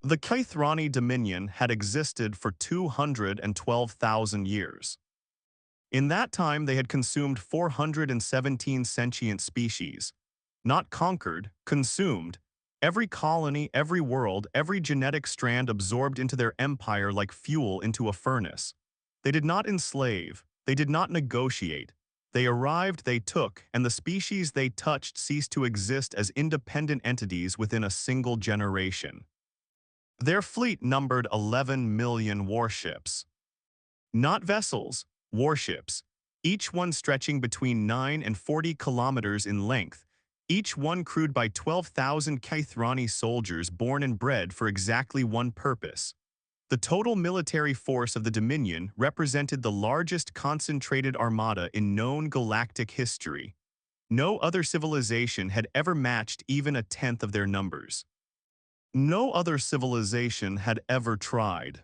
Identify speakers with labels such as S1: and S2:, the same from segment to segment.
S1: The Kethrani Dominion had existed for 212,000 years. In that time, they had consumed 417 sentient species. Not conquered, consumed. Every colony, every world, every genetic strand absorbed into their empire like fuel into a furnace. They did not enslave. They did not negotiate. They arrived, they took, and the species they touched ceased to exist as independent entities within a single generation. Their fleet numbered 11 million warships. Not vessels, warships, each one stretching between 9 and 40 kilometers in length, each one crewed by 12,000 Kethrani soldiers born and bred for exactly one purpose. The total military force of the Dominion represented the largest concentrated armada in known galactic history. No other civilization had ever matched even a tenth of their numbers. No other civilization had ever tried.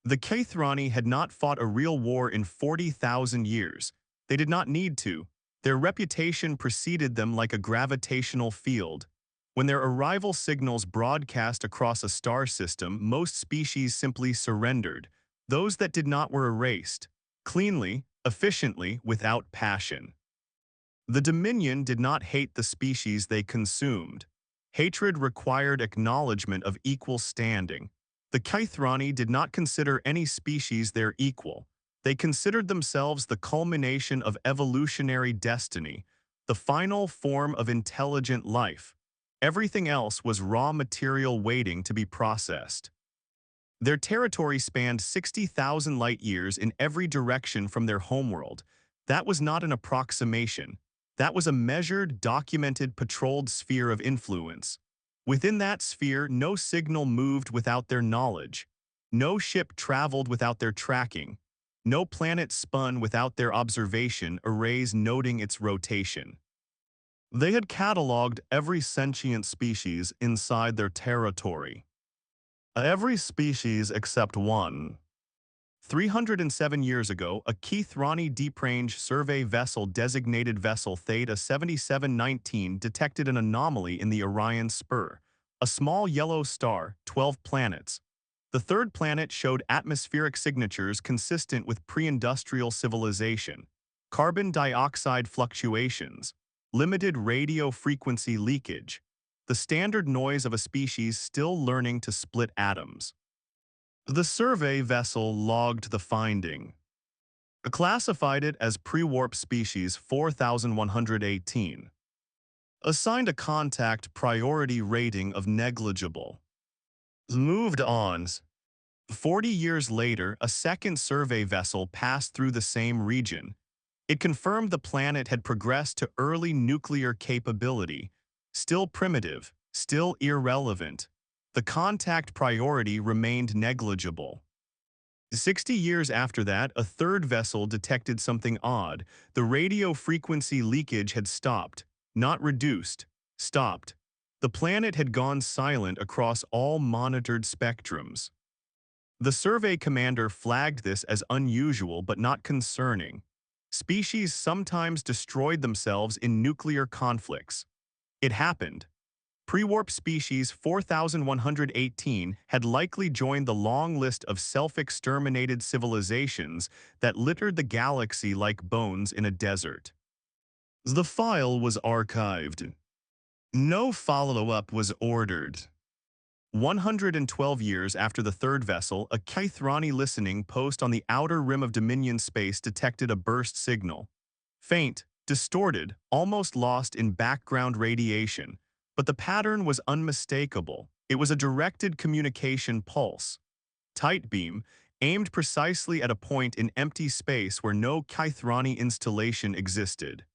S1: The Kethrani had not fought a real war in 40,000 years. They did not need to. Their reputation preceded them like a gravitational field. When their arrival signals broadcast across a star system, most species simply surrendered. Those that did not were erased, cleanly, efficiently, without passion. The Dominion did not hate the species they consumed. Hatred required acknowledgement of equal standing. The Kethrani did not consider any species their equal. They considered themselves the culmination of evolutionary destiny, the final form of intelligent life. Everything else was raw material waiting to be processed. Their territory spanned 60,000 light-years in every direction from their homeworld. That was not an approximation. That was a measured, documented, patrolled sphere of influence. Within that sphere, no signal moved without their knowledge. No ship traveled without their tracking. No planet spun without their observation, arrays noting its rotation. They had catalogued every sentient species inside their territory. Every species except one. 307 years ago, a Kethrani Deep Range Survey vessel designated Vessel Theta 7719 detected an anomaly in the Orion Spur, a small yellow star, 12 planets. The third planet showed atmospheric signatures consistent with pre-industrial civilization, carbon dioxide fluctuations, limited radio frequency leakage, the standard noise of a species still learning to split atoms. The survey vessel logged the finding, classified it as pre-warp species 4118, assigned a contact priority rating of negligible, moved on. 40 years later, a second survey vessel passed through the same region. It confirmed the planet had progressed to early nuclear capability, still primitive, still irrelevant. The contact priority remained negligible. 60 years after that, a third vessel detected something odd. The radio frequency leakage had stopped, not reduced, stopped. The planet had gone silent across all monitored spectrums. The survey commander flagged this as unusual but not concerning. Species sometimes destroyed themselves in nuclear conflicts. It happened. Pre-warp species 4118 had likely joined the long list of self-exterminated civilizations that littered the galaxy like bones in a desert. The file was archived. No follow-up was ordered. 112 years after the third vessel, a Kethrani listening post on the outer rim of Dominion space detected a burst signal. Faint, distorted, almost lost in background radiation. But the pattern was unmistakable. It was a directed communication pulse. Tight beam, aimed precisely at a point in empty space where no Kethrani installation existed.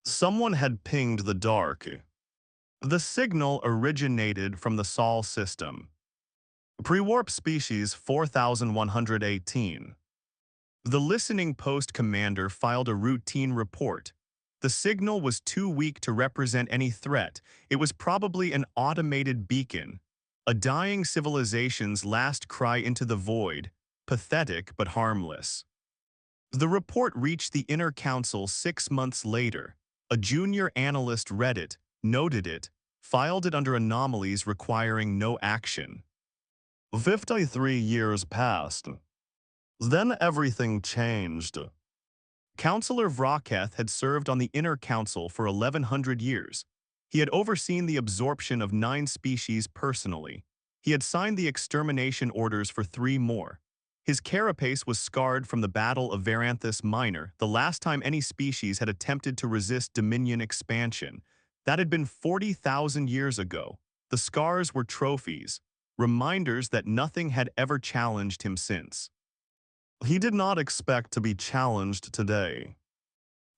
S1: Someone had pinged the dark. The signal originated from the Sol system. Pre-warp species 4118. The listening post commander filed a routine report. The signal was too weak to represent any threat. It was probably an automated beacon, a dying civilization's last cry into the void, pathetic but harmless. The report reached the Inner Council 6 months later. A junior analyst read it, noted it, filed it under anomalies requiring no action. 53 years passed. Then everything changed. Counselor Vraketh had served on the Inner Council for 1100 years. He had overseen the absorption of 9 species personally. He had signed the extermination orders for 3 more. His carapace was scarred from the Battle of Varanthus Minor, the last time any species had attempted to resist Dominion expansion. That had been 40,000 years ago. The scars were trophies, reminders that nothing had ever challenged him since. He did not expect to be challenged today.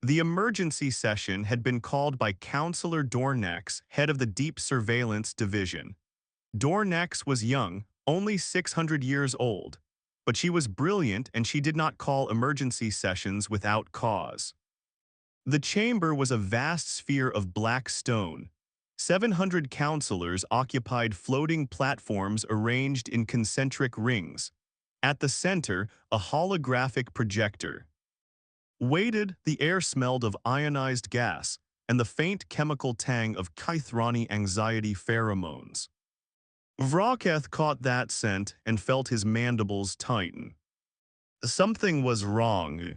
S1: The emergency session had been called by Counselor Dornex, head of the Deep Surveillance Division. Dornex was young, only 600 years old, but she was brilliant and she did not call emergency sessions without cause. The chamber was a vast sphere of black stone. 700 counselors occupied floating platforms arranged in concentric rings. At the center, a holographic projector. Weighted, the air smelled of ionized gas and the faint chemical tang of Kethrani anxiety pheromones. Vraketh caught that scent and felt his mandibles tighten. Something was wrong.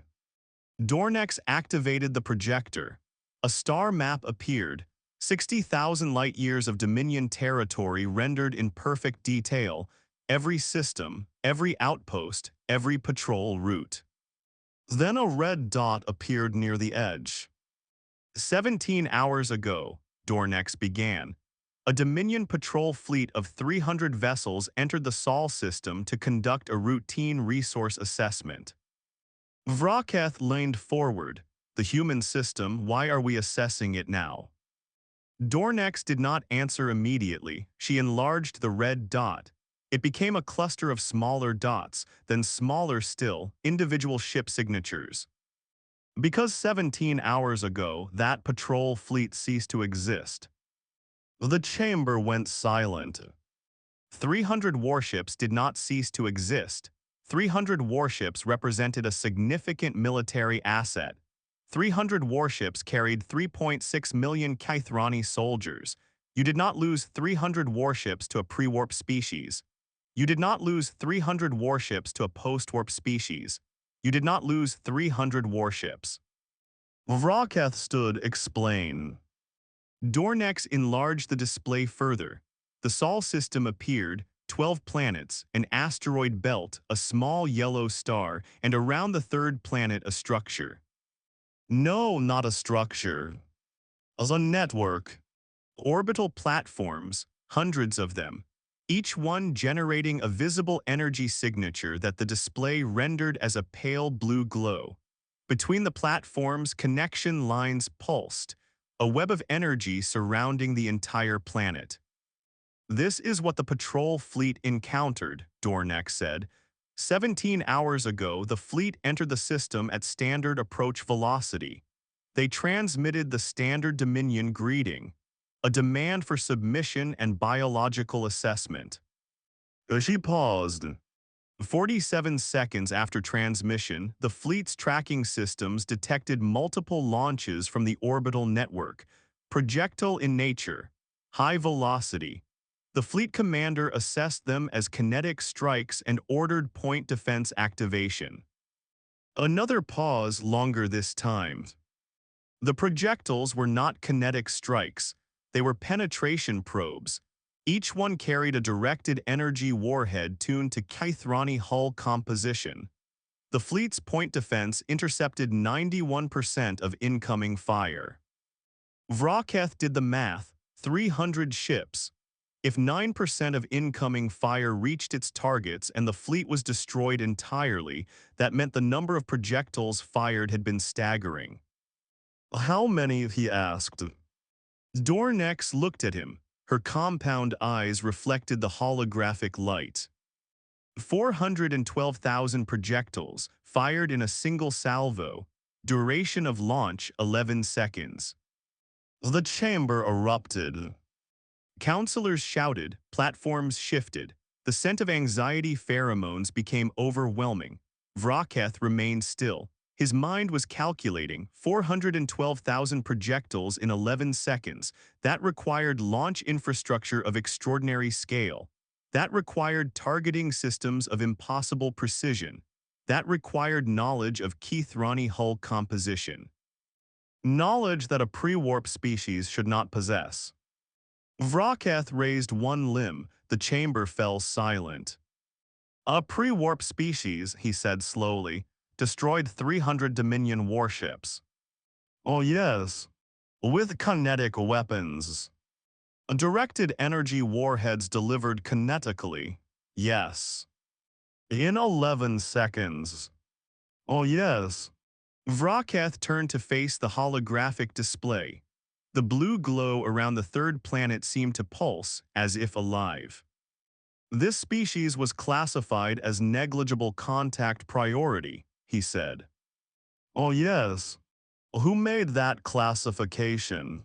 S1: Dornex activated the projector. A star map appeared, 60,000 light-years of Dominion territory rendered in perfect detail, every system, every outpost, every patrol route. Then a red dot appeared near the edge. 17 hours ago, Dornex began. A Dominion patrol fleet of 300 vessels entered the Sol system to conduct a routine resource assessment. Vraketh leaned forward. The human system, why are we assessing it now? Dornex did not answer immediately. She enlarged the red dot. It became a cluster of smaller dots, then smaller still, individual ship signatures. Because 17 hours ago, that patrol fleet ceased to exist. The chamber went silent. 300 warships did not cease to exist. 300 warships represented a significant military asset. 300 warships carried 3.6 million Kethrani soldiers. You did not lose 300 warships to a pre-warp species. You did not lose 300 warships to a post-warp species. You did not lose 300 warships. Vraketh stood, explain. Dornex enlarged the display further. The Sol system appeared, 12 planets, an asteroid belt, a small yellow star, and around the third planet a structure. No, not a structure. As a network. Orbital platforms, hundreds of them, each one generating a visible energy signature that the display rendered as a pale blue glow. Between the platforms, connection lines pulsed, a web of energy surrounding the entire planet. This is what the patrol fleet encountered, Dornex said. 17 hours ago, the fleet entered the system at standard approach velocity. They transmitted the standard Dominion greeting, a demand for submission and biological assessment. She paused. 47 seconds after transmission, the fleet's tracking systems detected multiple launches from the orbital network, projectile in nature, high velocity. The fleet commander assessed them as kinetic strikes and ordered point defense activation. Another pause, longer this time. The projectiles were not kinetic strikes. They were penetration probes. Each one carried a directed energy warhead tuned to Kethrani hull composition. The fleet's point defense intercepted 91% of incoming fire. Vraketh did the math, 300 ships. If 9% of incoming fire reached its targets and the fleet was destroyed entirely, that meant the number of projectiles fired had been staggering. How many? He asked. Dornex looked at him. Her compound eyes reflected the holographic light. 412,000 projectiles, fired in a single salvo. Duration of launch, 11 seconds. The chamber erupted. Counselors shouted, platforms shifted. The scent of anxiety pheromones became overwhelming. Vraketh remained still. His mind was calculating 412,000 projectiles in 11 seconds. That required launch infrastructure of extraordinary scale. That required targeting systems of impossible precision. That required knowledge of Kethrani hull composition. Knowledge that a pre-warp species should not possess. Vraketh raised one limb. The chamber fell silent. A pre-warp species, he said slowly, destroyed 300 Dominion warships. Oh yes, with kinetic weapons. Directed energy warheads delivered kinetically. Yes. In 11 seconds. Oh yes. Vraketh turned to face the holographic display. The blue glow around the third planet seemed to pulse, as if alive. This species was classified as negligible contact priority, he said. Oh yes. Who made that classification?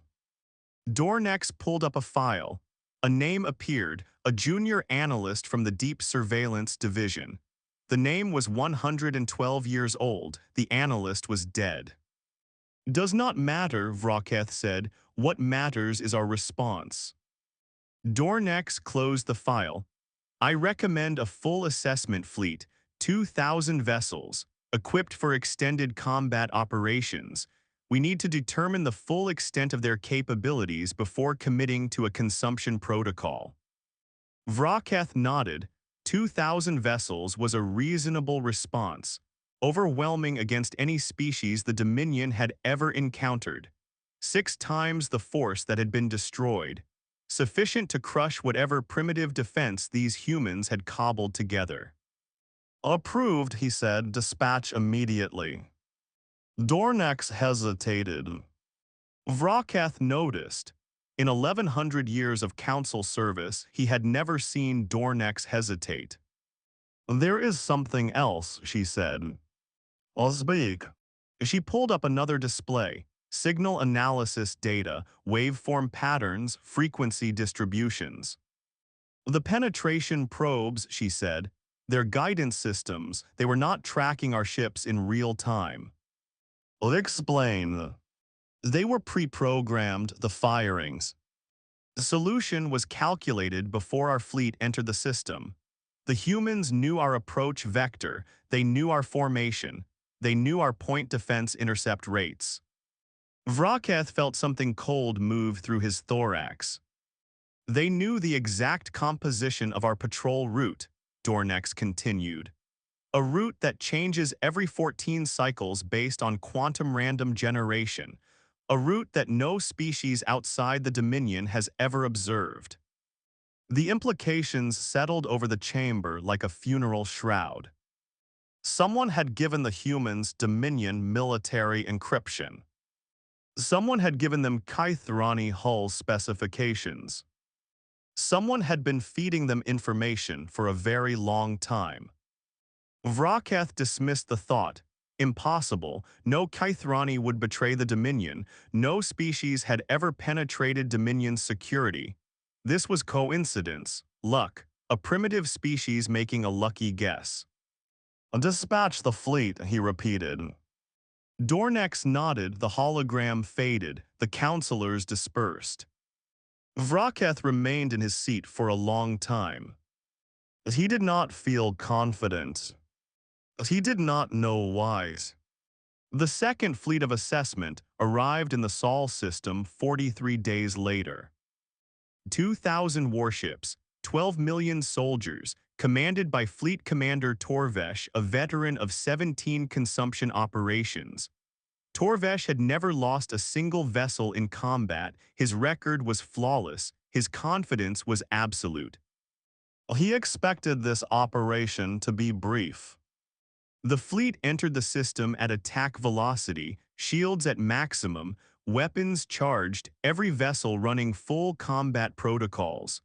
S1: Dornex pulled up a file. A name appeared, a junior analyst from the Deep Surveillance Division. The name was 112 years old. The analyst was dead. Does not matter, Vraketh said. What matters is our response. Dornex closed the file. I recommend a full assessment fleet, 2,000 vessels, equipped for extended combat operations. We need to determine the full extent of their capabilities before committing to a consumption protocol. Vraketh nodded. 2,000 vessels was a reasonable response, overwhelming against any species the Dominion had ever encountered. 6 times the force that had been destroyed, sufficient to crush whatever primitive defense these humans had cobbled together. Approved, he said, dispatch immediately. Dornex hesitated. Vraketh noticed. In 1,100 years of council service, he had never seen Dornex hesitate. There is something else, she said. I'll speak. She pulled up another display. Signal analysis data, waveform patterns, frequency distributions. The penetration probes, she said, their guidance systems, they were not tracking our ships in real time. Explain. They were pre-programmed, the firings. The solution was calculated before our fleet entered the system. The humans knew our approach vector, they knew our formation, they knew our point defense intercept rates. Vraketh felt something cold move through his thorax. They knew the exact composition of our patrol route, Dornex continued. A route that changes every 14 cycles based on quantum random generation, a route that no species outside the Dominion has ever observed. The implications settled over the chamber like a funeral shroud. Someone had given the humans Dominion military encryption. Someone had given them Kethrani hull specifications. Someone had been feeding them information for a very long time. Vraketh dismissed the thought. Impossible. No Kethrani would betray the Dominion. No species had ever penetrated Dominion's security. This was coincidence, luck, a primitive species making a lucky guess. Dispatch the fleet, he repeated. Dornex nodded, the hologram faded, the counselors dispersed. Vraketh remained in his seat for a long time. He did not feel confident. He did not know why. The second fleet of assessment arrived in the Sol system 43 days later. 2,000 warships, 12 million soldiers, commanded by Fleet Commander Torvesh, a veteran of 17 consumption operations. Torvesh had never lost a single vessel in combat, his record was flawless, his confidence was absolute. He expected this operation to be brief. The fleet entered the system at attack velocity, shields at maximum, weapons charged, every vessel running full combat protocols.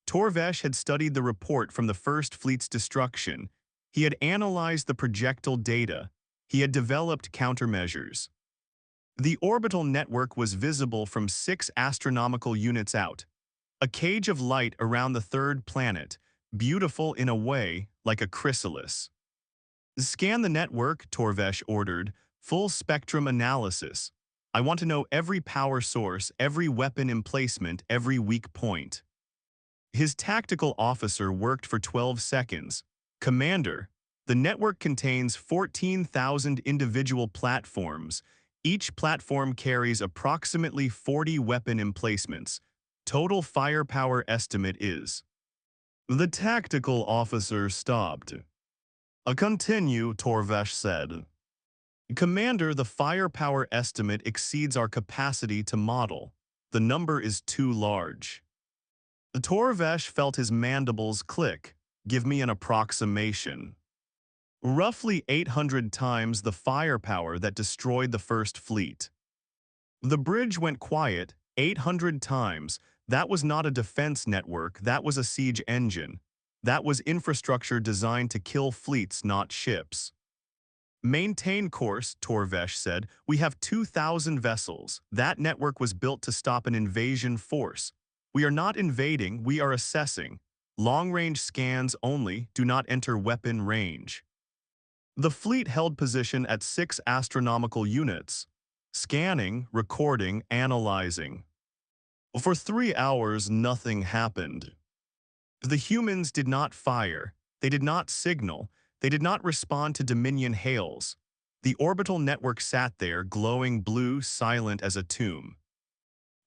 S1: Torvesh had studied the report from the First Fleet's destruction. He had analyzed the projectile data. He had developed countermeasures. The orbital network was visible from 6 astronomical units out. A cage of light around the third planet, beautiful in a way, like a chrysalis. Scan the network, Torvesh ordered, full spectrum analysis. I want to know every power source, every weapon emplacement, every weak point. His tactical officer worked for 12 seconds. Commander, the network contains 14,000 individual platforms. Each platform carries approximately 40 weapon emplacements. Total firepower estimate is. The tactical officer stopped. Continue, Torvesh said. Commander, the firepower estimate exceeds our capacity to model. The number is too large. Torvesh felt his mandibles click. Give me an approximation. Roughly 800 times the firepower that destroyed the First Fleet. The bridge went quiet. 800 times. That was not a defense network, that was a siege engine. That was infrastructure designed to kill fleets, not ships. Maintain course, Torvesh said. We have 2,000 vessels. That network was built to stop an invasion force. We are not invading, we are assessing. Long-range scans only, do not enter weapon range. The fleet held position at 6 astronomical units. Scanning, recording, analyzing. For 3 hours, nothing happened. The humans did not fire, they did not signal, they did not respond to Dominion hails. The orbital network sat there, glowing blue, silent as a tomb.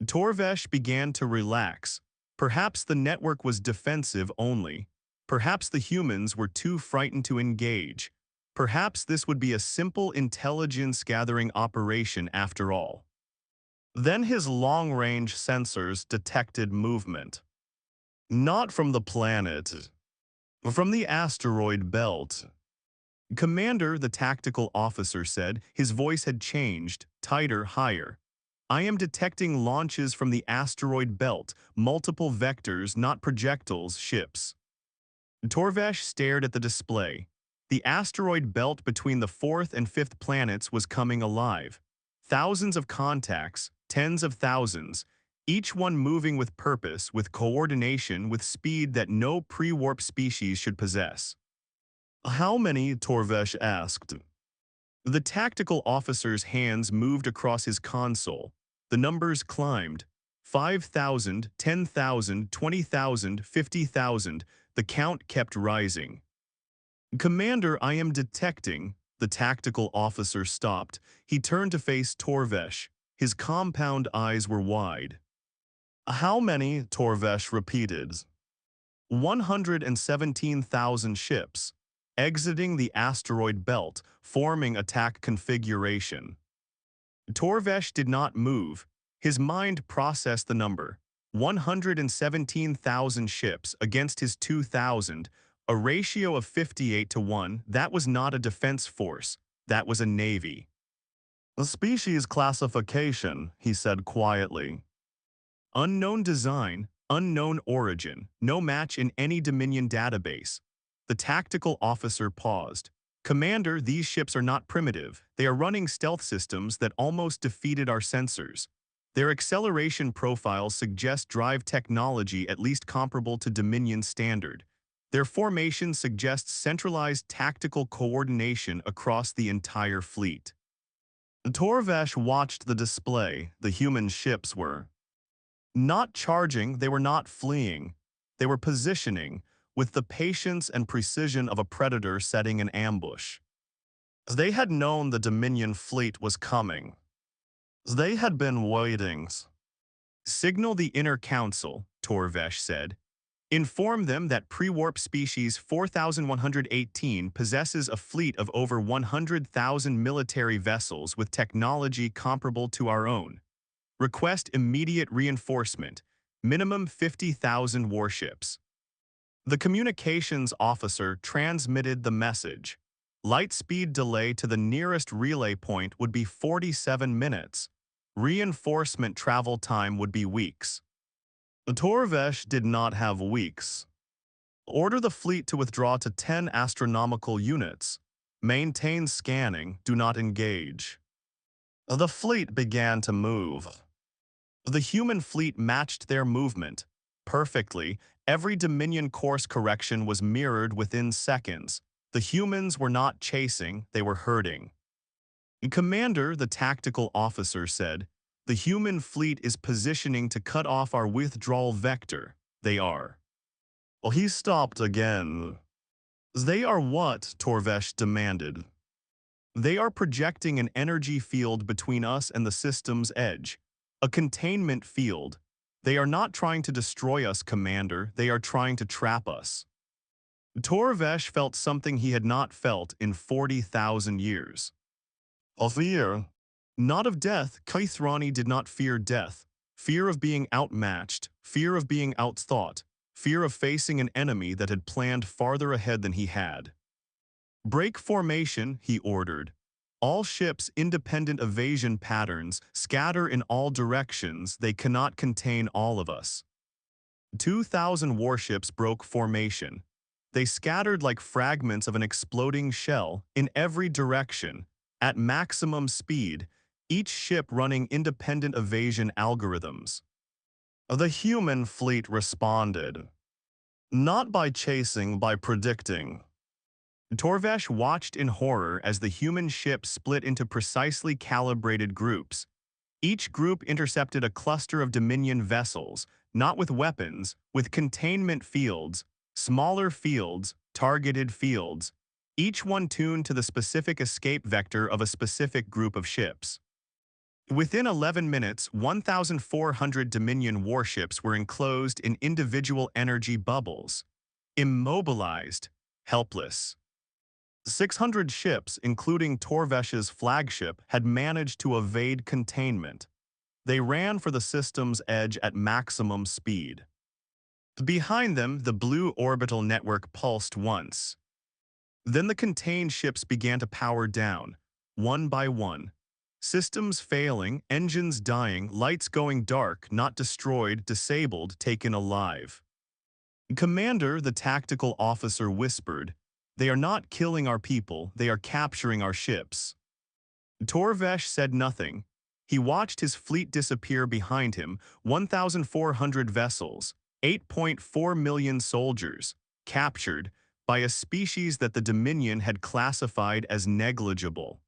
S1: Torvesh began to relax. Perhaps the network was defensive only. Perhaps the humans were too frightened to engage. Perhaps this would be a simple intelligence-gathering operation after all. Then his long-range sensors detected movement. Not from the planet, but from the asteroid belt. Commander, the tactical officer said, his voice had changed, tighter, higher. I am detecting launches from the asteroid belt, multiple vectors, not projectiles, ships. Torvesh stared at the display. The asteroid belt between the 4th and 5th planets was coming alive. Thousands of contacts, tens of thousands, each one moving with purpose, with coordination, with speed that no pre-warp species should possess. How many? Torvesh asked. The tactical officer's hands moved across his console. The numbers climbed. 5,000, 10,000, 20,000, 50,000. The count kept rising. Commander, I am detecting. The tactical officer stopped. He turned to face Torvesh. His compound eyes were wide. How many? Torvesh repeated. 117,000 ships, exiting the asteroid belt, forming attack configuration. Torvesh did not move. His mind processed the number. 117,000 ships against his 2,000, a ratio of 58-1. That was not a defense force, that was a navy. The species classification, he said quietly. Unknown design, unknown origin, no match in any Dominion database. The tactical officer paused. Commander, these ships are not primitive. They are running stealth systems that almost defeated our sensors. Their acceleration profiles suggest drive technology at least comparable to Dominion standard. Their formation suggests centralized tactical coordination across the entire fleet. Torvesh watched the display. The human ships were not charging, they were not fleeing. They were positioning, with the patience and precision of a predator setting an ambush. They had known the Dominion fleet was coming. They had been waiting. Signal the inner council, Torvesh said. Inform them that pre-warp species 4118 possesses a fleet of over 100,000 military vessels with technology comparable to our own. Request immediate reinforcement, minimum 50,000 warships. The communications officer transmitted the message. Light speed delay to the nearest relay point would be 47 minutes. Reinforcement travel time would be weeks. Torvesh did not have weeks. Order the fleet to withdraw to 10 astronomical units. Maintain scanning, do not engage. The fleet began to move. The human fleet matched their movement perfectly. Every Dominion course correction was mirrored within seconds. The humans were not chasing, they were herding. Commander, the tactical officer said, the human fleet is positioning to cut off our withdrawal vector. They are. Well, he stopped again. They are what? Torvesh demanded. They are projecting an energy field between us and the system's edge. A containment field. They are not trying to destroy us, Commander. They are trying to trap us. Torvesh felt something he had not felt in 40,000 years. A fear. Not of death. Kethrani did not fear death. Fear of being outmatched. Fear of being outthought. Fear of facing an enemy that had planned farther ahead than he had. Break formation, he ordered. All ships' independent evasion patterns scatter in all directions. They cannot contain all of us. 2,000 warships broke formation. They scattered like fragments of an exploding shell in every direction, at maximum speed, each ship running independent evasion algorithms. The human fleet responded. Not by chasing, by predicting. Torvesh watched in horror as the human ship split into precisely calibrated groups. Each group intercepted a cluster of Dominion vessels, not with weapons, with containment fields, smaller fields, targeted fields, each one tuned to the specific escape vector of a specific group of ships. Within 11 minutes, 1,400 Dominion warships were enclosed in individual energy bubbles, immobilized, helpless. 600 ships, including Torvesh's flagship, had managed to evade containment. They ran for the system's edge at maximum speed. Behind them, the blue orbital network pulsed once. Then the contained ships began to power down, one by one. Systems failing, engines dying, lights going dark, not destroyed, disabled, taken alive. Commander, the tactical officer whispered, "They are not killing our people, they are capturing our ships." Torvesh said nothing. He watched his fleet disappear behind him, 1,400 vessels, 8.4 million soldiers, captured by a species that the Dominion had classified as negligible.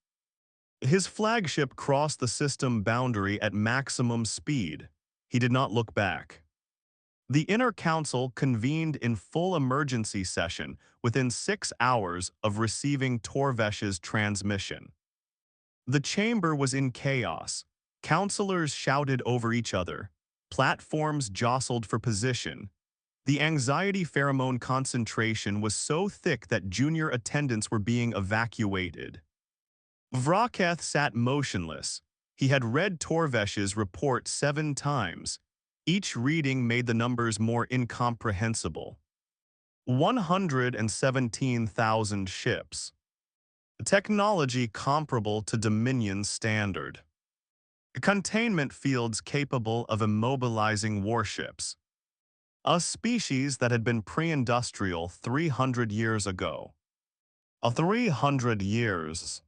S1: His flagship crossed the system boundary at maximum speed. He did not look back. The Inner Council convened in full emergency session within 6 hours of receiving Torvesh's transmission. The chamber was in chaos. Counselors shouted over each other. Platforms jostled for position. The anxiety pheromone concentration was so thick that junior attendants were being evacuated. Vraketh sat motionless. He had read Torvesh's report 7 times. Each reading made the numbers more incomprehensible. 117,000 ships. Technology comparable to Dominion standard. Containment fields capable of immobilizing warships. A species that had been pre-industrial 300 years ago. 300 years.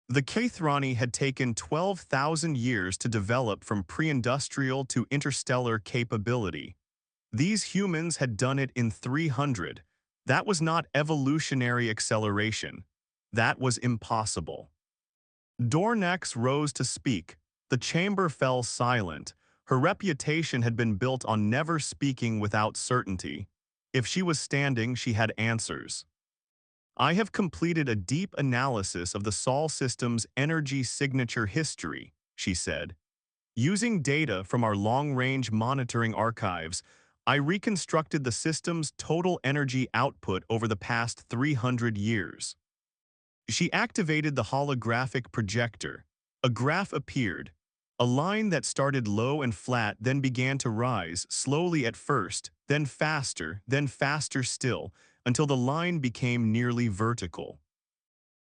S1: The Kethrani had taken 12,000 years to develop from pre-industrial to interstellar capability. These humans had done it in 300. That was not evolutionary acceleration. That was impossible. Dornax rose to speak. The chamber fell silent. Her reputation had been built on never speaking without certainty. If she was standing, she had answers. I have completed a deep analysis of the Sol system's energy signature history, she said. Using data from our long-range monitoring archives, I reconstructed the system's total energy output over the past 300 years. She activated the holographic projector. A graph appeared. A line that started low and flat then began to rise, slowly at first, then faster still, until the line became nearly vertical.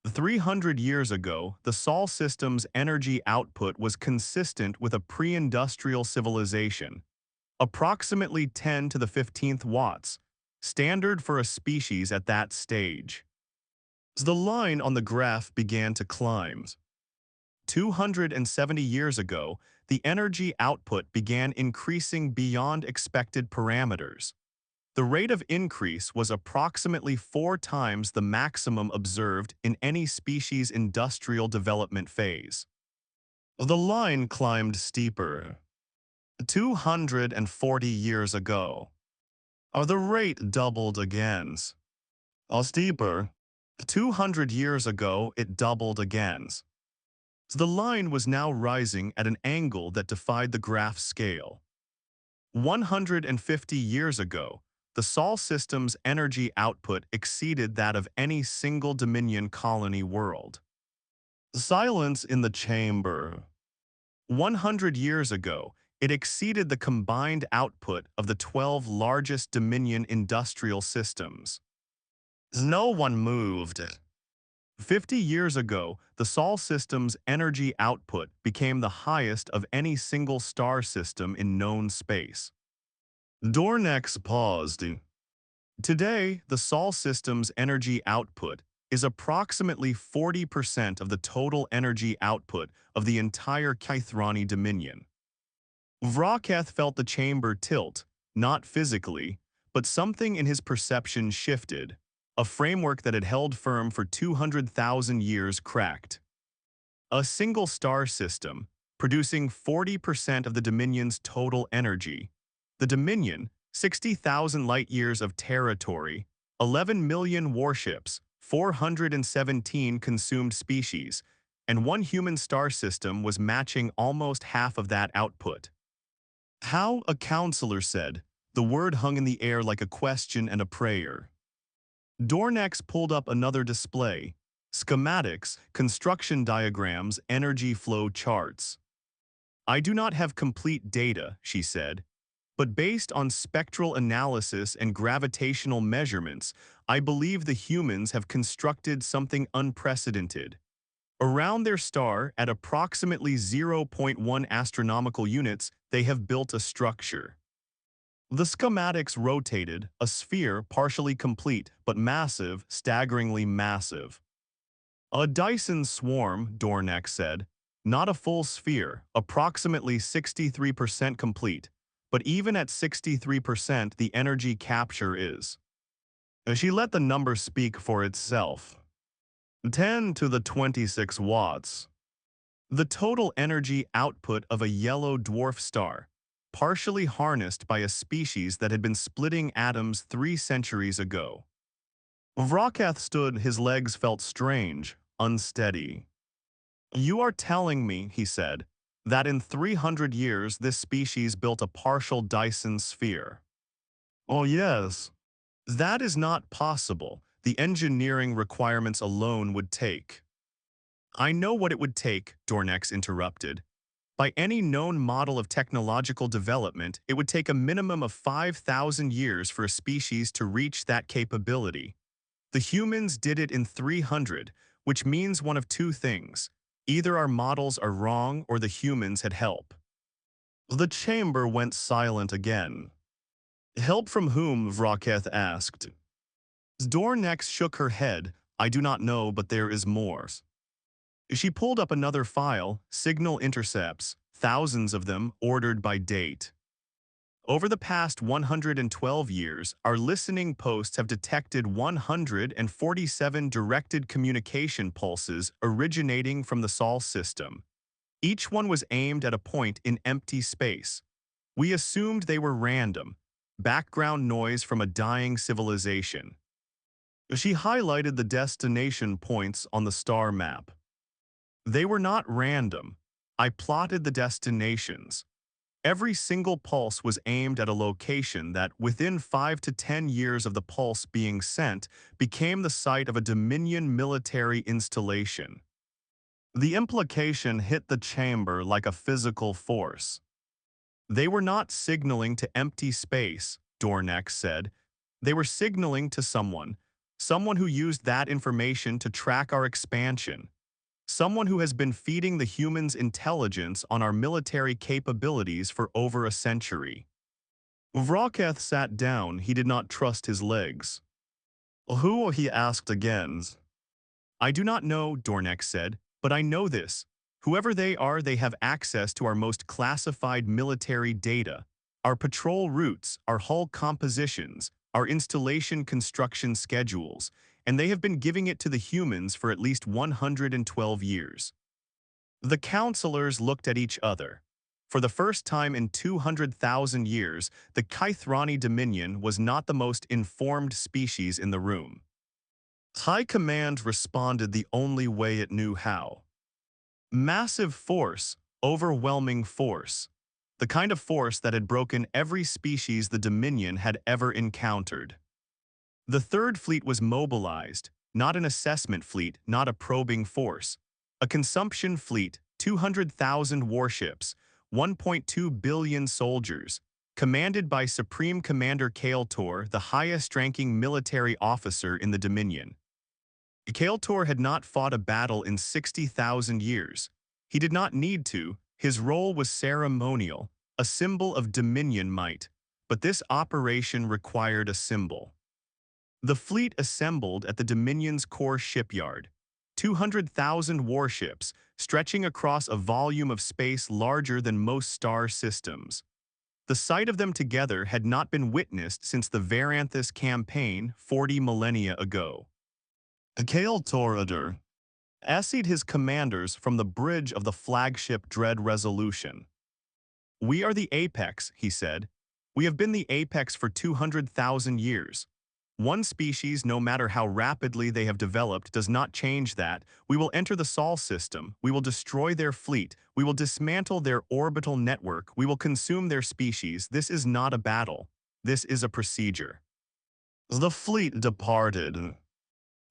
S1: 300 years ago, the Sol system's energy output was consistent with a pre-industrial civilization, approximately 10 to the 15th watts, standard for a species at that stage. The line on the graph began to climb. 270 years ago, the energy output began increasing beyond expected parameters. The rate of increase was approximately 4 times the maximum observed in any species' industrial development phase. The line climbed steeper. 240 years ago. The rate doubled again. Steeper. 200 years ago, it doubled again. The line was now rising at an angle that defied the graph's scale. 150 years ago, the Sol system's energy output exceeded that of any single Dominion colony world. Silence in the chamber. 100 years ago, it exceeded the combined output of the 12 largest Dominion industrial systems. No one moved. 50 years ago, the Sol system's energy output became the highest of any single star system in known space. Dornex paused. Today, the Sol system's energy output is approximately 40% of the total energy output of the entire Kethrani Dominion. Vraketh felt the chamber tilt, not physically, but something in his perception shifted. A framework that had held firm for 200,000 years cracked. A single star system, producing 40% of the Dominion's total energy. The Dominion, 60,000 light-years of territory, 11 million warships, 417 consumed species, and one human star system was matching almost half of that output. How, a counselor said, the word hung in the air like a question and a prayer. Dornex pulled up another display. Schematics, construction diagrams, energy flow charts. I do not have complete data, she said, but based on spectral analysis and gravitational measurements, I believe the humans have constructed something unprecedented. Around their star, at approximately 0.1 astronomical units, they have built a structure. The schematics rotated, a sphere partially complete, but massive, staggeringly massive. A Dyson Swarm, Dornex said, not a full sphere, approximately 63% complete, but even at 63% the energy capture is. She let the number speak for itself. 10 to the 26 watts. The total energy output of a yellow dwarf star, partially harnessed by a species that had been splitting atoms 3 centuries ago. Vraketh stood, his legs felt strange, unsteady. You are telling me, he said, that in 300 years this species built a partial Dyson sphere. Oh yes. That is not possible. The engineering requirements alone would take. I know what it would take, Dornex interrupted. By any known model of technological development, it would take a minimum of 5,000 years for a species to reach that capability. The humans did it in 300, which means one of two things. Either our models are wrong or the humans had help. The chamber went silent again. Help from whom? Vraketh asked. Dornex shook her head. I do not know, but there is more. She pulled up another file, signal intercepts, thousands of them, ordered by date. Over the past 112 years, our listening posts have detected 147 directed communication pulses originating from the Sol system. Each one was aimed at a point in empty space. We assumed they were random, background noise from a dying civilization. She highlighted the destination points on the star map. They were not random. I plotted the destinations. Every single pulse was aimed at a location that, within 5 to 10 years of the pulse being sent, became the site of a Dominion military installation. The implication hit the chamber like a physical force. They were not signaling to empty space, Dornex said. They were signaling to someone who used that information to track our expansion. Someone who has been feeding the humans intelligence on our military capabilities for over a century. Vraketh sat down. He did not trust his legs. Who? He asked again. I do not know, Dornex said, but I know this. Whoever they are, they have access to our most classified military data, our patrol routes, our hull compositions, our installation construction schedules, and they have been giving it to the humans for at least 112 years. The counselors looked at each other. For the first time in 200,000 years, the Kethrani Dominion was not the most informed species in the room. High Command responded the only way it knew how. Massive force, overwhelming force. The kind of force that had broken every species the Dominion had ever encountered. The Third Fleet was mobilized, not an assessment fleet, not a probing force. A consumption fleet, 200,000 warships, 1.2 billion soldiers, commanded by Supreme Commander Kael'tor, the highest-ranking military officer in the Dominion. Kael'tor had not fought a battle in 60,000 years. He did not need to. His role was ceremonial, a symbol of Dominion might. But this operation required a symbol. The fleet assembled at the Dominion's core shipyard. 200,000 warships, stretching across a volume of space larger than most star systems. The sight of them together had not been witnessed since the Varanthus campaign 40 millennia ago. Kael'tor essayed his commanders from the bridge of the flagship Dread Resolution. "We are the apex," he said. "We have been the apex for 200,000 years. One species, no matter how rapidly they have developed, does not change that. We will enter the Sol system. We will destroy their fleet. We will dismantle their orbital network. We will consume their species. This is not a battle. This is a procedure." The fleet departed.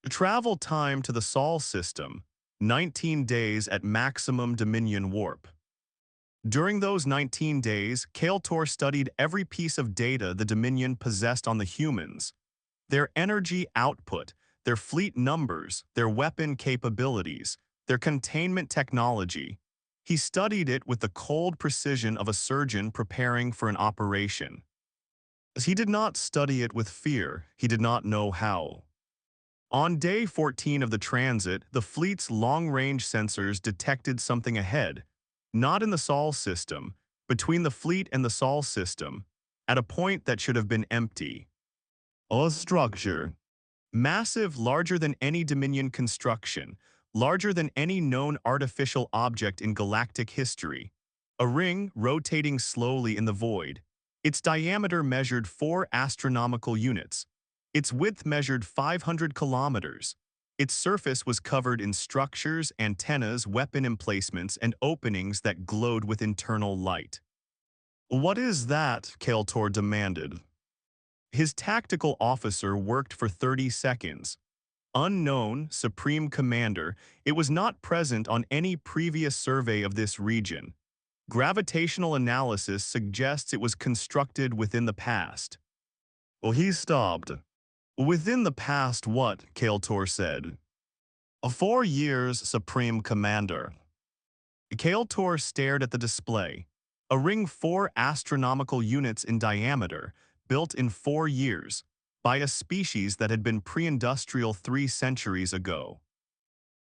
S1: Travel time to the Sol system, 19 days at maximum Dominion warp. During those 19 days, Kael'tor studied every piece of data the Dominion possessed on the humans. Their energy output, their fleet numbers, their weapon capabilities, their containment technology. He studied it with the cold precision of a surgeon preparing for an operation. He did not study it with fear. He did not know how. On day 14 of the transit, the fleet's long-range sensors detected something ahead, not in the Sol system, between the fleet and the Sol system, at a point that should have been empty. A structure. Massive, larger than any Dominion construction, larger than any known artificial object in galactic history. A ring rotating slowly in the void. Its diameter measured 4 astronomical units. Its width measured 500 kilometers. Its surface was covered in structures, antennas, weapon emplacements, and openings that glowed with internal light. "What is that?" Kael'tor demanded. His tactical officer worked for 30 seconds. Unknown, Supreme Commander, it was not present on any previous survey of this region. Gravitational analysis suggests it was constructed within the past. Well, he stopped. "Within the past what?" Kael'tor said. 4 years, Supreme Commander." Kael'tor stared at the display. A ring 4 astronomical units in diameter, built in 4 years, by a species that had been pre-industrial 3 centuries ago.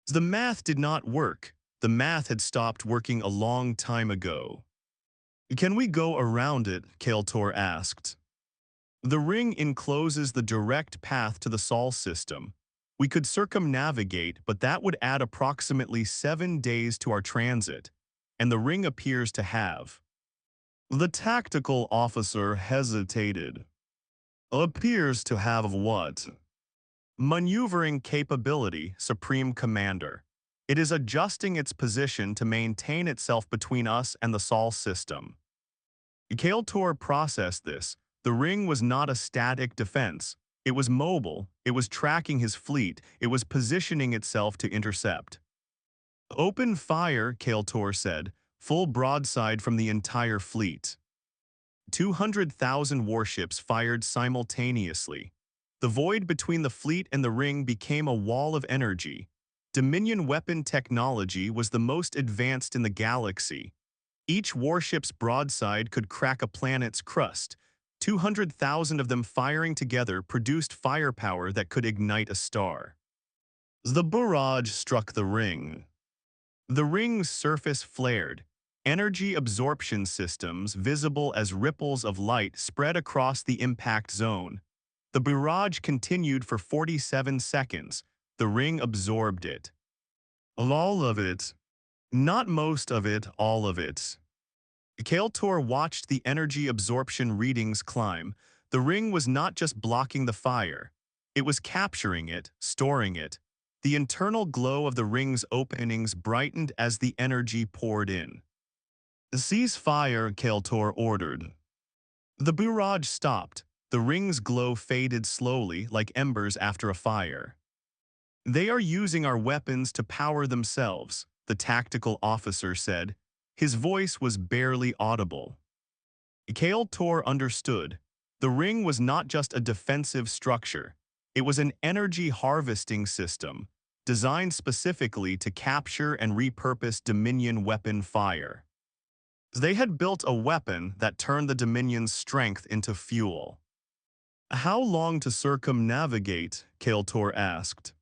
S1: The math did not work. The math had stopped working a long time ago. "Can we go around it?" Kael'tor asked. "The ring encloses the direct path to the Sol system. We could circumnavigate, but that would add approximately 7 days to our transit, and the ring appears to have." The tactical officer hesitated. "Appears to have what?" "Maneuvering capability, Supreme Commander. It is adjusting its position to maintain itself between us and the Sol system." Kael'tor processed this. The ring was not a static defense. It was mobile, it was tracking his fleet, it was positioning itself to intercept. "Open fire," Kael'tor said, "full broadside from the entire fleet." 200,000 warships fired simultaneously. The void between the fleet and the ring became a wall of energy. Dominion weapon technology was the most advanced in the galaxy. Each warship's broadside could crack a planet's crust. 200,000 of them firing together produced firepower that could ignite a star. The barrage struck the ring. The ring's surface flared. Energy absorption systems, visible as ripples of light, spread across the impact zone. The barrage continued for 47 seconds. The ring absorbed it. All of it. Not most of it, all of it. Kael'tor watched the energy absorption readings climb. The ring was not just blocking the fire. It was capturing it, storing it. The internal glow of the ring's openings brightened as the energy poured in. "Cease fire," Kael'tor ordered. The barrage stopped. The ring's glow faded slowly like embers after a fire. "They are using our weapons to power themselves," the tactical officer said. His voice was barely audible. Kael'tor understood. The ring was not just a defensive structure. It was an energy harvesting system, designed specifically to capture and repurpose Dominion weapon fire. They had built a weapon that turned the Dominion's strength into fuel. "How long to circumnavigate?" Kael'tor asked.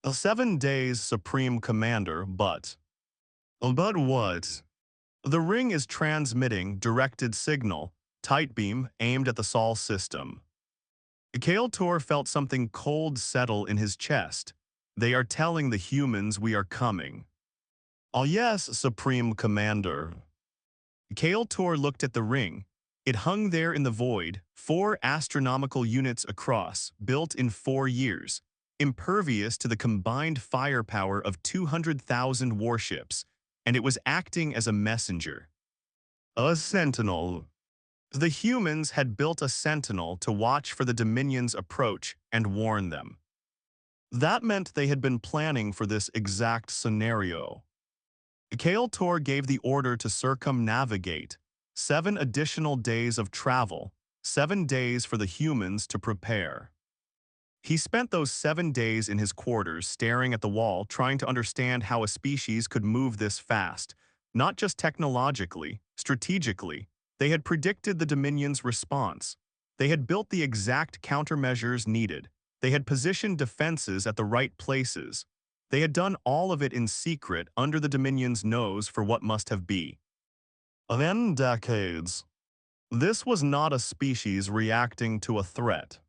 S1: 7 days, Supreme Commander, but..." "But what?" "The ring is transmitting directed signal, tight beam aimed at the Sol system." Kael'tor felt something cold settle in his chest. "They are telling the humans we are coming." "Oh yes, Supreme Commander." Kael'tor looked at the ring. It hung there in the void, 4 astronomical units across, built in 4 years, impervious to the combined firepower of 200,000 warships, and it was acting as a messenger. A sentinel. The humans had built a sentinel to watch for the Dominion's approach and warn them. That meant they had been planning for this exact scenario. Kael'tor gave the order to circumnavigate, 7 additional days of travel, 7 days for the humans to prepare. He spent those 7 days in his quarters staring at the wall, trying to understand how a species could move this fast, not just technologically, strategically. They had predicted the Dominion's response. They had built the exact countermeasures needed. They had positioned defenses at the right places. They had done all of it in secret under the Dominion's nose for what must have been. Then decades. This was not a species reacting to a threat.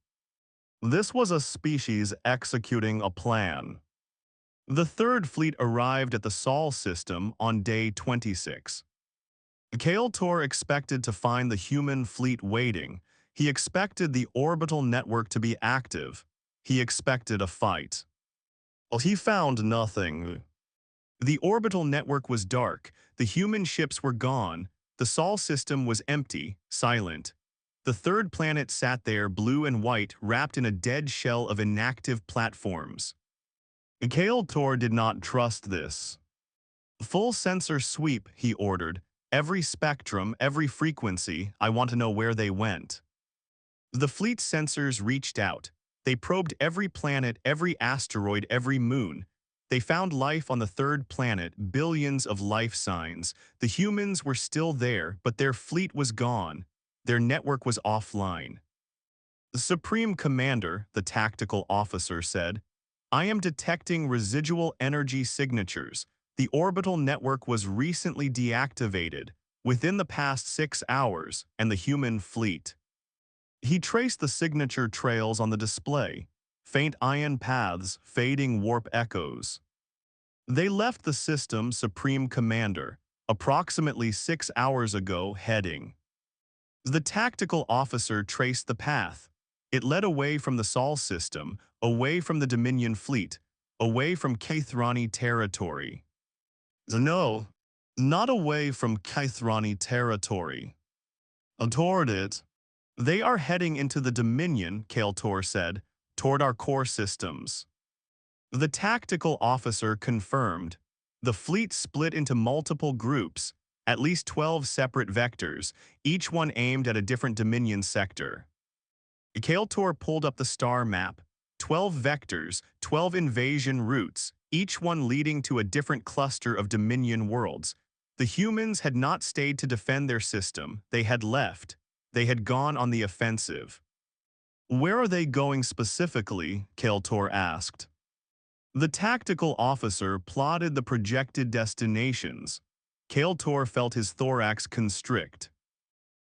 S1: This was a species executing a plan. The Third Fleet arrived at the Sol system on day 26. Kael'tor expected to find the human fleet waiting. He expected the orbital network to be active. He expected a fight. Well, he found nothing. The orbital network was dark. The human ships were gone. The Sol system was empty, silent. The third planet sat there, blue and white, wrapped in a dead shell of inactive platforms. Kael'tor did not trust this. "Full sensor sweep," he ordered. "Every spectrum, every frequency, I want to know where they went." The fleet's sensors reached out. They probed every planet, every asteroid, every moon. They found life on the third planet, billions of life signs. The humans were still there, but their fleet was gone. Their network was offline. "The Supreme Commander," the tactical officer said, "I am detecting residual energy signatures. The orbital network was recently deactivated, within the past 6 hours, and the human fleet." He traced the signature trails on the display, faint ion paths, fading warp echoes. "They left the system, Supreme Commander, approximately 6 hours ago, heading." The tactical officer traced the path. It led away from the Sol system, away from the Dominion fleet, away from Kethrani territory. "No, not away from Kethrani territory. Toward it." "They are heading into the Dominion," Kael'tor said, "toward our core systems." The tactical officer confirmed. The fleet split into multiple groups, at least 12 separate vectors, each one aimed at a different Dominion sector. Kael'tor pulled up the star map. 12 vectors, 12 invasion routes, each one leading to a different cluster of Dominion worlds. The humans had not stayed to defend their system. They had left. They had gone on the offensive. "Where are they going specifically?" Kael'tor asked. The tactical officer plotted the projected destinations. Kael'tor felt his thorax constrict.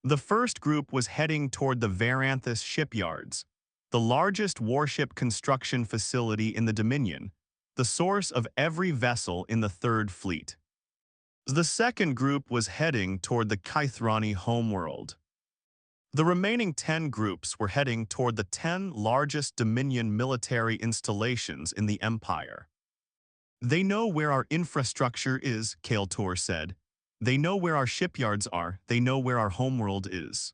S1: The first group was heading toward the Varanthus shipyards, the largest warship construction facility in the Dominion, the source of every vessel in the Third Fleet. The second group was heading toward the Kethrani homeworld. The remaining 10 groups were heading toward the 10 largest Dominion military installations in the Empire. They know where our infrastructure is, Kael'Tor said. They know where our shipyards are. They know where our homeworld is.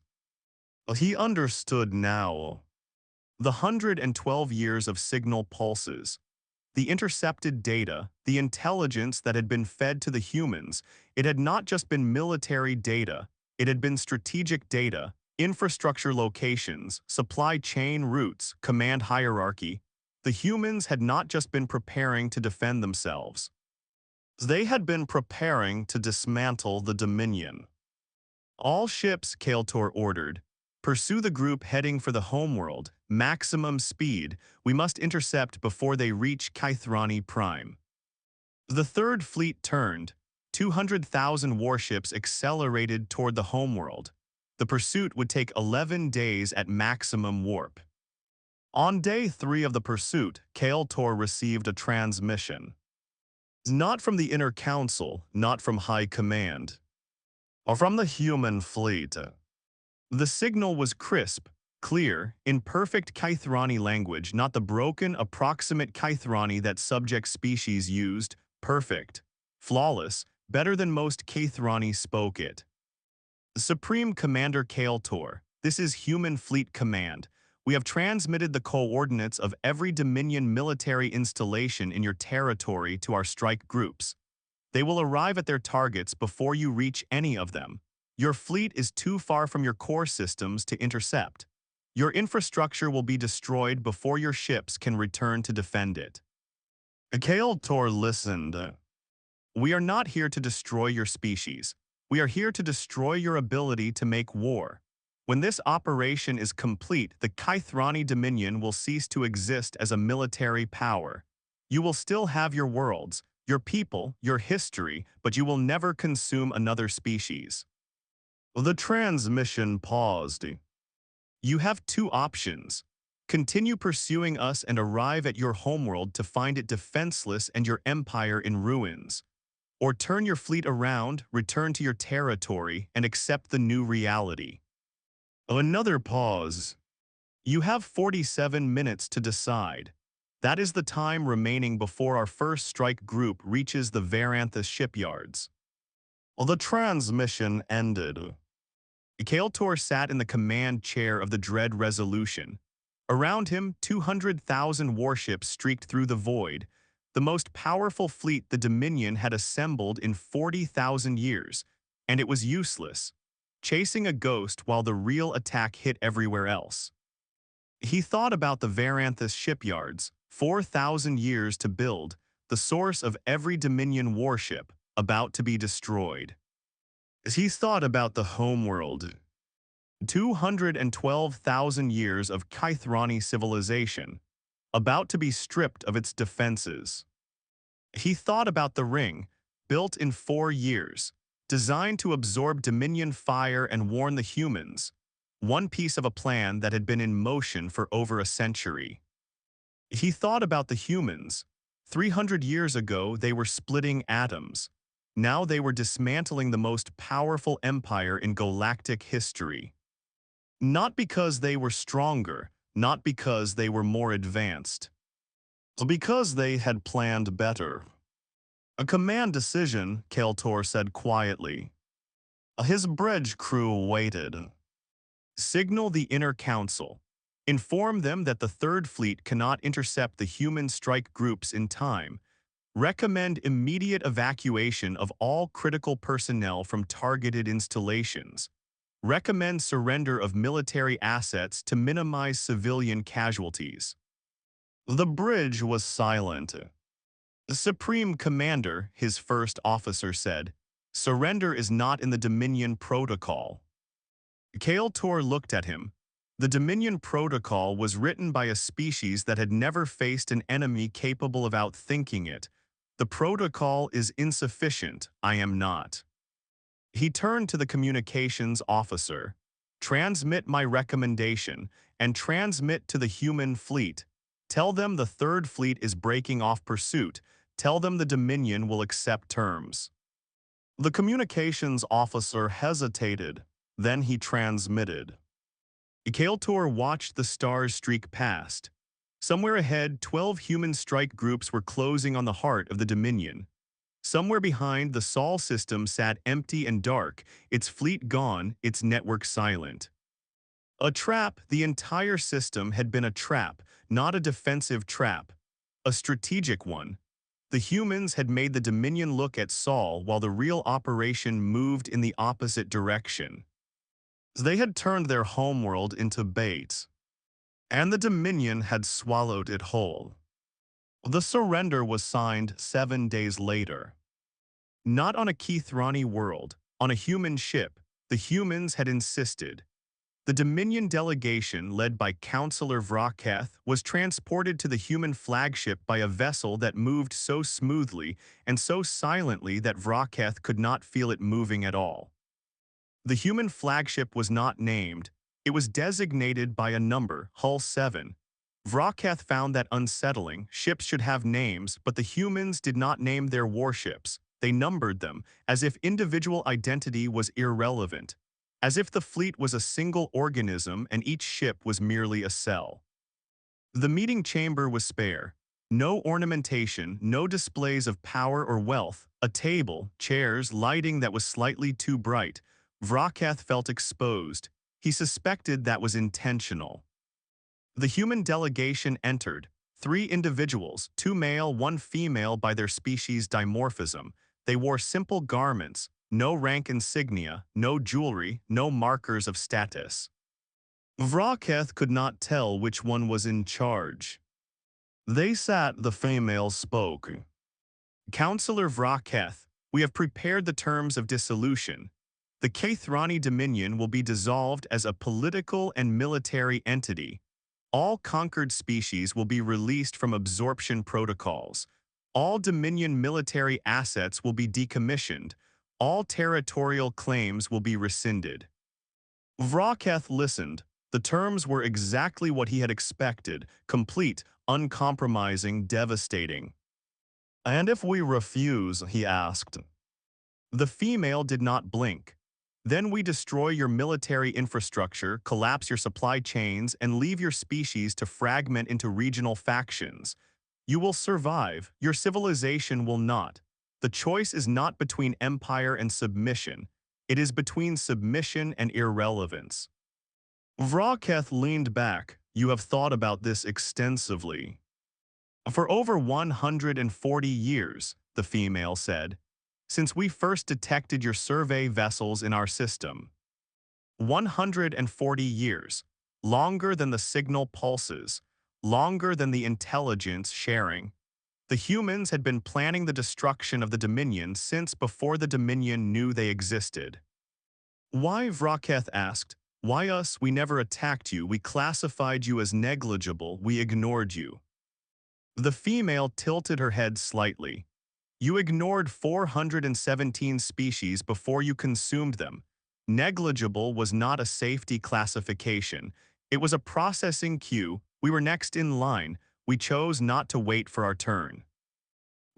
S1: He understood now. The 112 years of signal pulses, the intercepted data, the intelligence that had been fed to the humans, it had not just been military data, it had been strategic data, infrastructure locations, supply chain routes, command hierarchy. The humans had not just been preparing to defend themselves. They had been preparing to dismantle the Dominion. All ships, Kael'Tor ordered, pursue the group heading for the homeworld, maximum speed. We must intercept before they reach Kethrani Prime. The Third Fleet turned. 200,000 warships accelerated toward the homeworld. The pursuit would take 11 days at maximum warp. On day 3 of the pursuit, Kael'Tor received a transmission. Not from the Inner Council, not from High Command, or from the human fleet. The signal was crisp, clear, in perfect Kethrani language, not the broken, approximate Kethrani that subject species used, perfect, flawless, better than most Kethrani spoke it. Supreme Commander Kael'Tor, this is Human Fleet Command. We have transmitted the coordinates of every Dominion military installation in your territory to our strike groups. They will arrive at their targets before you reach any of them. Your fleet is too far from your core systems to intercept. Your infrastructure will be destroyed before your ships can return to defend it. Kael'Tor listened. We are not here to destroy your species. We are here to destroy your ability to make war. When this operation is complete, the Kethrani Dominion will cease to exist as a military power. You will still have your worlds, your people, your history, but you will never consume another species. The transmission paused. You have two options. Continue pursuing us and arrive at your homeworld to find it defenseless and your empire in ruins. Or turn your fleet around, return to your territory, and accept the new reality. Another pause. You have 47 minutes to decide. That is the time remaining before our first strike group reaches the Varanthus shipyards. The transmission ended. Kael'Tor sat in the command chair of the Dread Resolution. Around him, 200,000 warships streaked through the void, the most powerful fleet the Dominion had assembled in 40,000 years, and it was useless, chasing a ghost while the real attack hit everywhere else. He thought about the Varanthus shipyards, 4,000 years to build, the source of every Dominion warship, about to be destroyed. As he thought about the homeworld, 212,000 years of Kethrani civilization, about to be stripped of its defenses. He thought about the ring, built in 4 years, designed to absorb Dominion fire and warn the humans, one piece of a plan that had been in motion for over a century. He thought about the humans. 300 years ago, they were splitting atoms. Now they were dismantling the most powerful empire in galactic history. Not because they were stronger, not because they were more advanced, but because they had planned better. A command decision, Kael'Tor said quietly. His bridge crew waited. Signal the Inner Council. Inform them that the Third Fleet cannot intercept the human strike groups in time. Recommend immediate evacuation of all critical personnel from targeted installations. Recommend surrender of military assets to minimize civilian casualties. The bridge was silent. The Supreme Commander, his first officer, said, "Surrender is not in the Dominion Protocol." Kael'Tor looked at him. The Dominion Protocol was written by a species that had never faced an enemy capable of outthinking it. The protocol is insufficient, I am not. He turned to the communications officer. Transmit my recommendation, and transmit to the human fleet. Tell them the Third Fleet is breaking off pursuit. Tell them the Dominion will accept terms. The communications officer hesitated, then he transmitted. Ikaltor watched the stars streak past. Somewhere ahead, 12 human strike groups were closing on the heart of the Dominion. Somewhere behind, the Sol system sat empty and dark, its fleet gone, its network silent. A trap, the entire system had been a trap, not a defensive trap. A strategic one. The humans had made the Dominion look at Sol while the real operation moved in the opposite direction. They had turned their homeworld into bait, and the Dominion had swallowed it whole. The surrender was signed 7 days later. Not on a Kethrani world, on a human ship, the humans had insisted. The Dominion delegation, led by Counselor Vraketh, was transported to the human flagship by a vessel that moved so smoothly and so silently that Vraketh could not feel it moving at all. The human flagship was not named. It was designated by a number, Hull 7. Vraketh found that unsettling. Ships should have names, but the humans did not name their warships. They numbered them, as if individual identity was irrelevant, as if the fleet was a single organism and each ship was merely a cell. The meeting chamber was spare. No ornamentation, no displays of power or wealth, a table, chairs, lighting that was slightly too bright. Vraketh felt exposed. He suspected that was intentional. The human delegation entered. 3 individuals, 2 male, 1 female by their species dimorphism. They wore simple garments, no rank insignia, no jewelry, no markers of status. Vraketh could not tell which one was in charge. They sat, the female spoke. Counselor Vraketh, we have prepared the terms of dissolution. The Kethrani Dominion will be dissolved as a political and military entity. All conquered species will be released from absorption protocols. All Dominion military assets will be decommissioned. All territorial claims will be rescinded. Vraketh listened. The terms were exactly what he had expected, complete, uncompromising, devastating. And if we refuse, he asked. The female did not blink. Then we destroy your military infrastructure, collapse your supply chains, and leave your species to fragment into regional factions. You will survive, your civilization will not. The choice is not between empire and submission. It is between submission and irrelevance. Vraketh leaned back. You have thought about this extensively. For over 140 years, the female said, since we first detected your survey vessels in our system. 140 years, longer than the signal pulses, longer than the intelligence sharing. The humans had been planning the destruction of the Dominion since before the Dominion knew they existed. Why, Vraketh asked, why us? We never attacked you, we classified you as negligible, we ignored you. The female tilted her head slightly. You ignored 417 species before you consumed them. Negligible was not a safety classification. It was a processing queue. We were next in line. We chose not to wait for our turn.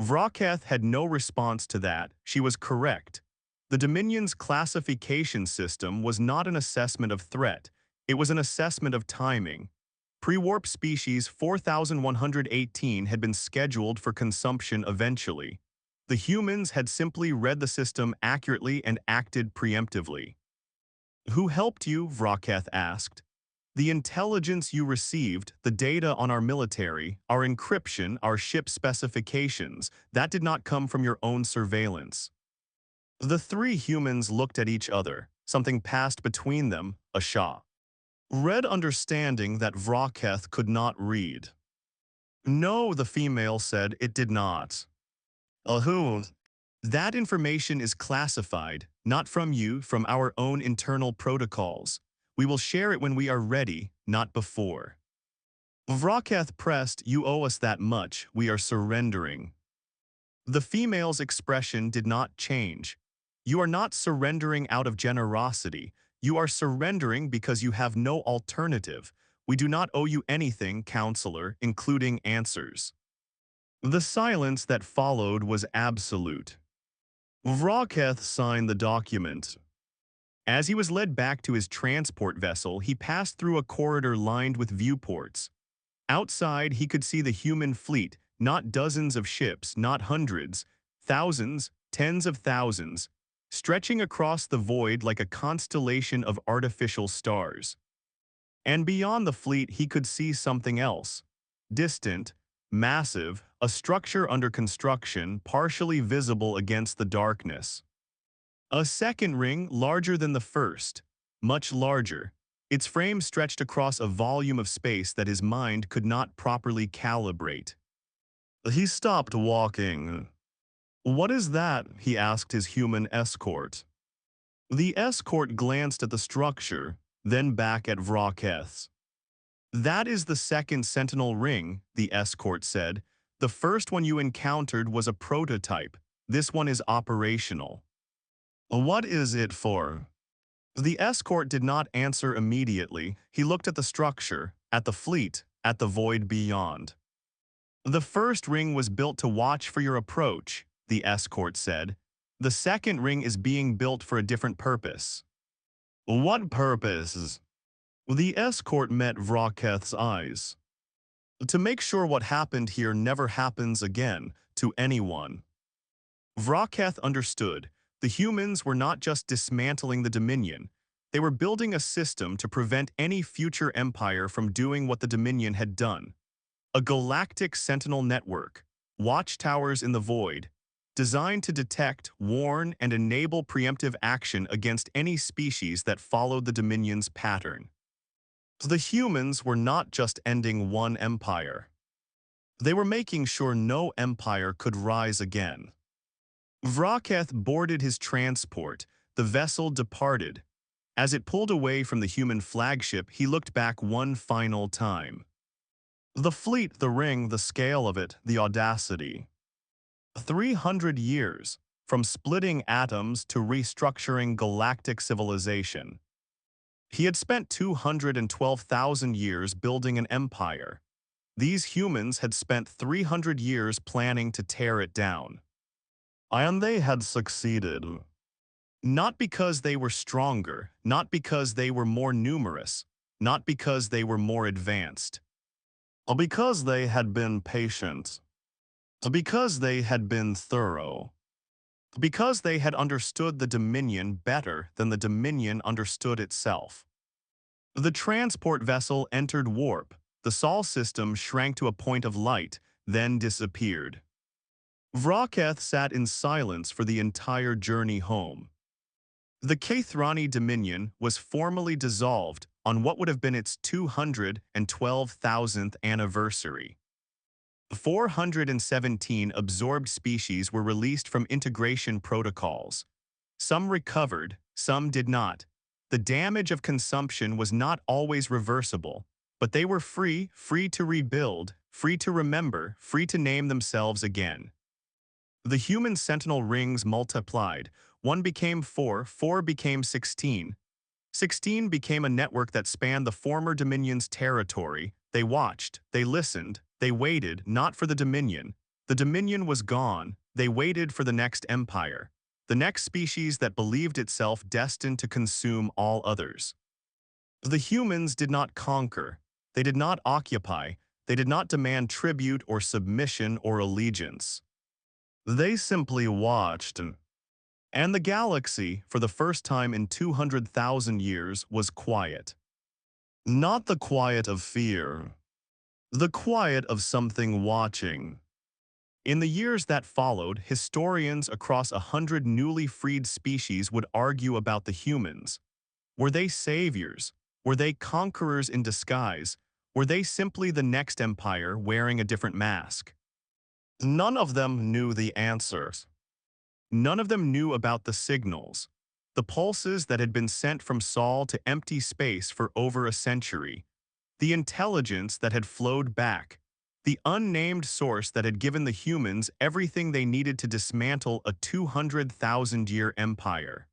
S1: Vraketh had no response to that. She was correct. The Dominion's classification system was not an assessment of threat. It was an assessment of timing. Pre-warp species 4118 had been scheduled for consumption eventually. The humans had simply read the system accurately and acted preemptively. Who helped you? Vraketh asked. The intelligence you received, the data on our military, our encryption, our ship specifications, that did not come from your own surveillance. The 3 humans looked at each other. Something passed between them, a shock. Read understanding that Vraketh could not read. No, the female said, it did not. Who? That information is classified, not from you, from our own internal protocols. We will share it when we are ready, not before. Vraketh pressed, you owe us that much, we are surrendering. The female's expression did not change. You are not surrendering out of generosity. You are surrendering because you have no alternative. We do not owe you anything, counselor, including answers. The silence that followed was absolute. Vraketh signed the document. As he was led back to his transport vessel, he passed through a corridor lined with viewports. Outside, he could see the human fleet, not dozens of ships, not hundreds, thousands, tens of thousands, stretching across the void like a constellation of artificial stars. And beyond the fleet, he could see something else. Distant, massive, a structure under construction, partially visible against the darkness. A second ring, larger than the first, much larger. Its frame stretched across a volume of space that his mind could not properly calibrate. He stopped walking. "What is that?" he asked his human escort. The escort glanced at the structure, then back at Vraketh's. "That is the second Sentinel Ring," the escort said. "The first one you encountered was a prototype. This one is operational." "What is it for?" The escort did not answer immediately. He looked at the structure, at the fleet, at the void beyond. "The first ring was built to watch for your approach," the escort said. "The second ring is being built for a different purpose." "What purpose?" The escort met Vraketh's eyes. "To make sure what happened here never happens again, to anyone." Vraketh understood. The humans were not just dismantling the Dominion. They were building a system to prevent any future empire from doing what the Dominion had done. A galactic sentinel network, watchtowers in the void, designed to detect, warn, and enable preemptive action against any species that followed the Dominion's pattern. The humans were not just ending one empire. They were making sure no empire could rise again. Vraketh boarded his transport. The vessel departed. As it pulled away from the human flagship, he looked back one final time. The fleet, the ring, the scale of it, the audacity. 300 years, from splitting atoms to restructuring galactic civilization. He had spent 212,000 years building an empire. These humans had spent 300 years planning to tear it down. And they had succeeded. Not because they were stronger, not because they were more numerous, not because they were more advanced. Because they had been patient. Because they had been thorough. Because they had understood the Dominion better than the Dominion understood itself. The transport vessel entered warp. The Sol system shrank to a point of light, then disappeared. Vraketh sat in silence for the entire journey home. The Kethrani Dominion was formally dissolved on what would have been its 212,000th anniversary. 417 absorbed species were released from integration protocols. Some recovered, some did not. The damage of consumption was not always reversible, but they were free to rebuild, free to remember, free to name themselves again. The human Sentinel Rings multiplied. 1 became 4, 4 became 16. 16 became a network that spanned the former Dominion's territory. They watched, they listened, they waited, not for the Dominion. The Dominion was gone. They waited for the next empire, the next species that believed itself destined to consume all others. The humans did not conquer. They did not occupy. They did not demand tribute or submission or allegiance. They simply watched. And the galaxy, for the first time in 200,000 years, was quiet. Not the quiet of fear. The quiet of something watching. In the years that followed, historians across 100 newly freed species would argue about the humans. Were they saviors? Were they conquerors in disguise? Were they simply the next empire wearing a different mask? None of them knew the answers. None of them knew about the signals, the pulses that had been sent from Sol to empty space for over a century, the intelligence that had flowed back, the unnamed source that had given the humans everything they needed to dismantle a 200,000-year empire.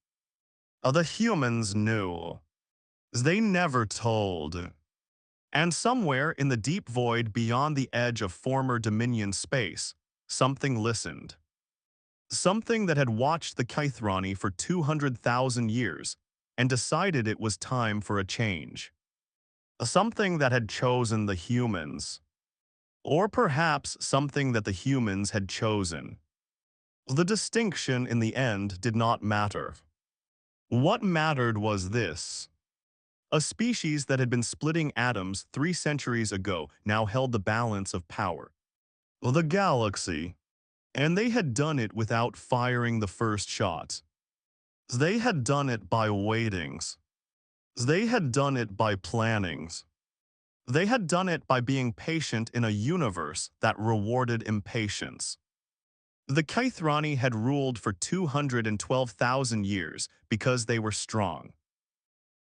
S1: The humans knew. They never told. And somewhere in the deep void beyond the edge of former Dominion space, something listened. Something that had watched the Kethrani for 200,000 years and decided it was time for a change. Something that had chosen the humans. Or perhaps something that the humans had chosen. The distinction in the end did not matter. What mattered was this. A species that had been splitting atoms 3 centuries ago now held the balance of power. The galaxy. And they had done it without firing the first shot. They had done it by waitings. They had done it by plannings. They had done it by being patient in a universe that rewarded impatience. The Kethrani had ruled for 212,000 years because they were strong.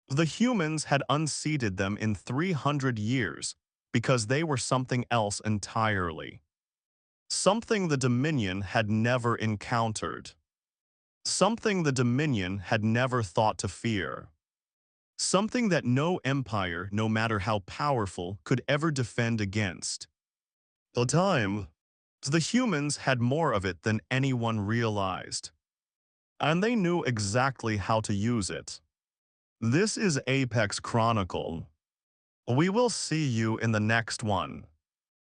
S1: The humans had unseated them in 300 years because they were something else entirely. Something the Dominion had never encountered. Something the Dominion had never thought to fear. Something that no empire, no matter how powerful, could ever defend against. The time, the humans had more of it than anyone realized. And they knew exactly how to use it. This is Apex Chronicle. We will see you in the next one.